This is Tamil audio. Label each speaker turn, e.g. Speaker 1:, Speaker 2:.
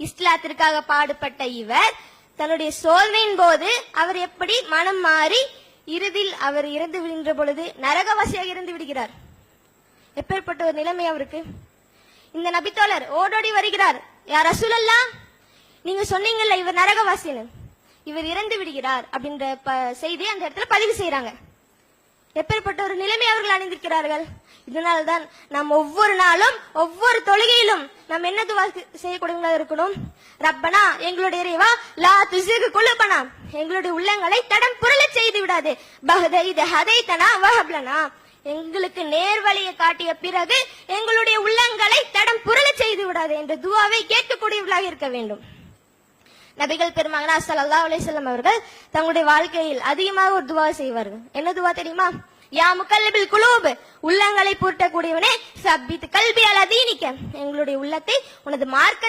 Speaker 1: இஸ்லாத்திற்காக பாடுபட்ட இவர் தன்னுடைய சோதனையின் போது அவர் எப்படி மனம் மாறி இறுதியில் அவர் இறந்து விடுகின்ற பொழுது நரகவாசியாக இருந்து விடுகிறார். எப்பேற்பட்ட ஒரு நிலைமை அவருக்கு. இந்த நபித்தோழர் ஓடோடி வருகிறார், யார் ரசூலல்லாஹ், நீங்க சொன்னீங்கல்ல இவர் நரகவாசின்னு, இவர் இறந்து விடுகிறார் அப்படின்ற செய்தி அந்த இடத்துல பதிவு செய்யறாங்க. எப்பேற்பட்ட ஒரு நிலைமை அவர்கள் அணிந்திருக்கிறார்கள். இதனால்தான் நாம் ஒவ்வொரு நாளும் ஒவ்வொரு தொழுகையிலும் நாம் என்ன துவா செய்யக்கூடியவங்களா இருக்கணும்? ரப்பனா, எங்களுடைய இறைவா, லா துஸிக் குலூபனா, எங்களுடைய உள்ளங்களை தடம் புரள செய்து விடாதே, பஹத ஹதைதனா வஹப்லனா, எங்களுக்கு நேர்வழியை காட்டிய பிறகு எங்களுடைய உள்ளங்களை தடம் புரள செய்து விடாதே என்ற துவாவை கேட்கக்கூடியவர்களாக இருக்க வேண்டும். நபிகள் பெருமகனார் ஸல்லல்லாஹு அலைஹி வஸல்லம் அவர்கள் தங்களுடைய வாழ்க்கையில் அதிகமாக ஒரு துவா செய்வார்கள். என்ன துவா தெரியுமா? யா முகல்லிபில் குலூப், உள்ளங்களை பூட்டக்கூடியவனே, சப்பித் கல்பி அலா தீனிக, எங்களுடைய உள்ளத்தை உனது மார்க்க